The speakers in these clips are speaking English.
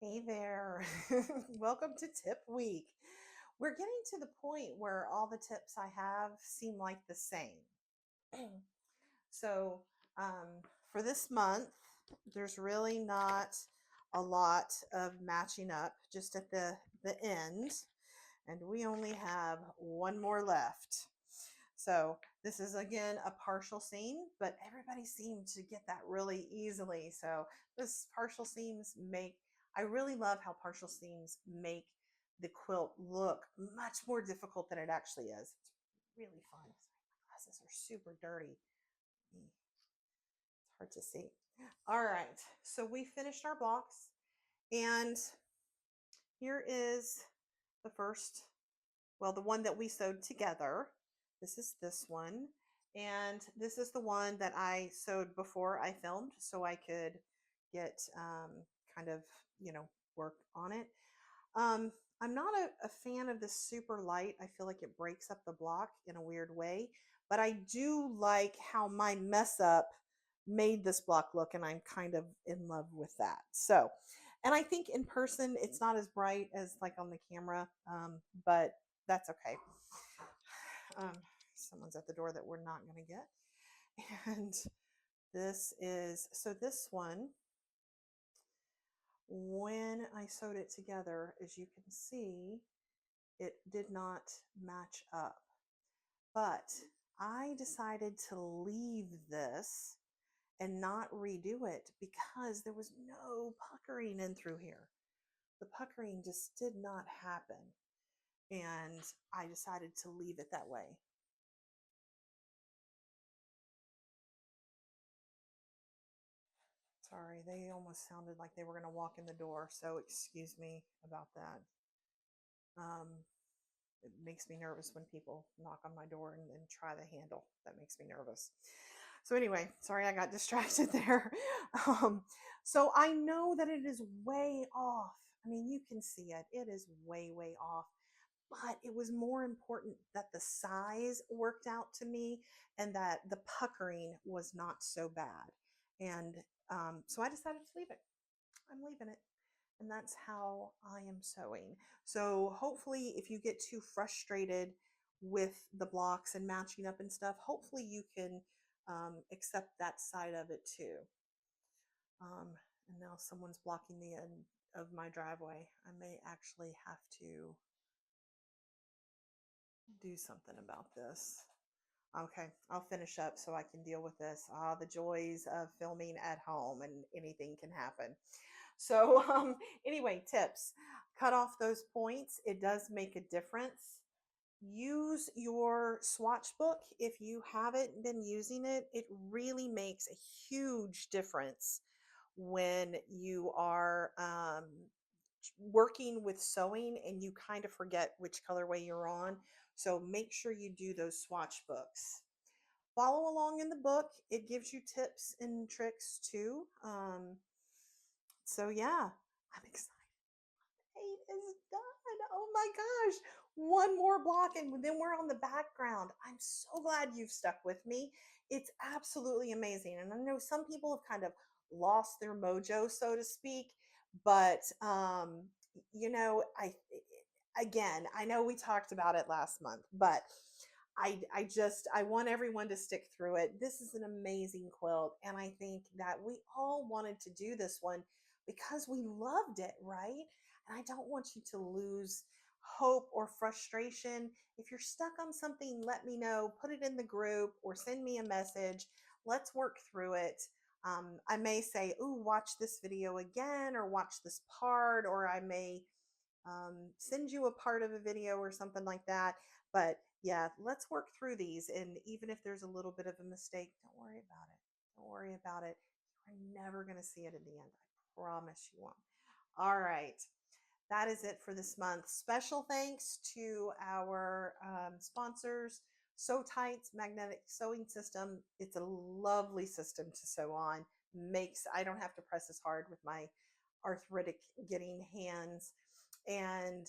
Hey there. Welcome to Tip Week. We're getting to the point where all the tips I have seem like the same. So, um, for this month, there's really not a lot of matching up just at the end, and we only have one more left. So this is again a partial seam, but everybody seemed to get that really easily. So this partial seams make, I really love how partial seams make the quilt look much more difficult than it actually is. It's really fun. Sorry, my glasses are super dirty. It's hard to see. All right, so we finished our blocks, and here is the first, well, the one that we sewed together. This is this one. And this is the one that I sewed before I filmed so I could get kind of, work on it. Um, I'm not a fan of this super light. I feel like it breaks up the block in a weird way, but I do like how my mess up made this block look, and I'm kind of in love with that. So, and I think in person it's not as bright as like on the camera, but that's okay. Um, Someone's at the door that we're not going to get. And this is, so this one, when I sewed it together, as you can see, it did not match up. But I decided to leave this and not redo it because there was no puckering in through here. The puckering just did not happen. And I decided to leave it that way. Sorry, they almost sounded like they were going to walk in the door, so excuse me about that. Um, it makes me nervous when people knock on my door and try the handle. That makes me nervous. So anyway, sorry I got distracted there. Um, so I know that it is way off. I mean, you can see it. It is way, way off. But it was more important that the size worked out to me and that the puckering was not so bad. And so I decided to leave it. I'm leaving it. And that's how I am sewing. So hopefully, if you get too frustrated with the blocks and matching up and stuff, hopefully you can accept that side of it too. And now someone's blocking the end of my driveway. I may actually have to do something about this. Okay, I'll finish up so I can deal with this. Ah, the joys of filming at home, and anything can happen. So, anyway, tips. Cut off those points. It does make a difference. Use your swatch book if you haven't been using it. It really makes a huge difference when you are working with sewing and you kind of forget which colorway you're on. So make sure you do those swatch books. Follow along in the book. It gives you tips and tricks too. So yeah, I'm excited. Eight is done. Oh my gosh. One more block and then we're on the background. I'm so glad you've stuck with me. It's absolutely amazing. And I know some people have kind of lost their mojo, so to speak, but I again, I know we talked about it last month, but I want everyone to stick through it. This is an amazing quilt, and I think that we all wanted to do this one because we loved it, right? And I don't want you to lose hope or frustration. If you're stuck on something, let me know. Put it in the group or send me a message. Let's work through it. I may say, "Ooh, watch this video again," or "watch this part," or I may send you a part of a video or something like that. But yeah, let's work through these. And even if there's a little bit of a mistake, don't worry about it. Don't worry about it. You're never going to see it in the end. I promise you won't. All right. That is it for this month. Special thanks to our sponsors, Sew Tights Magnetic Sewing System. It's a lovely system to sew on. I don't have to press as hard with my arthritic getting hands. And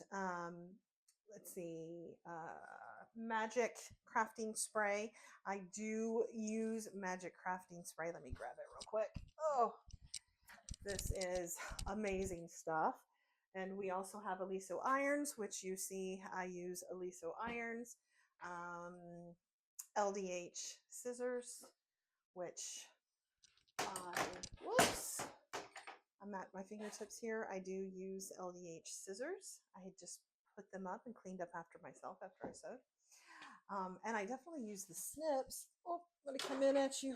let's see, Magic Crafting Spray. I do use Magic Crafting Spray. Let me grab it real quick. Oh, This is amazing stuff. And we also have Aliso irons, which you see I use Aliso irons, LDH scissors, which whoops, I'm at my fingertips here. I do use LDH scissors. I just put them up and cleaned up after myself after I sewed. And I definitely use the snips. Oh, I'm gonna come in at you.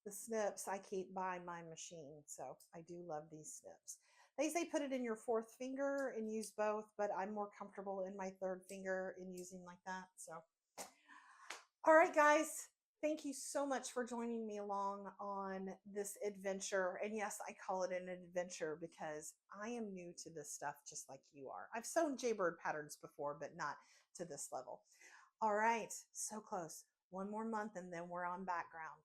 The snips I keep by my machine, so I do love these snips. They say put it in your fourth finger and use both, but I'm more comfortable in my third finger in using like that. So, all right, guys, thank you so much for joining me along on this adventure. And yes, I call it an adventure because I am new to this stuff just like you are. I've sewn Jaybird patterns before, but not to this level. All right, so close. One more month and then we're on background.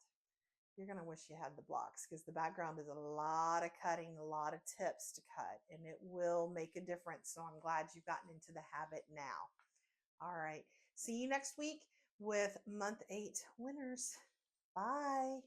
You're going to wish you had the blocks because the background is a lot of cutting, a lot of tips to cut, and it will make a difference. So I'm glad you've gotten into the habit now. All right. See you next week with month 8 winners. Bye.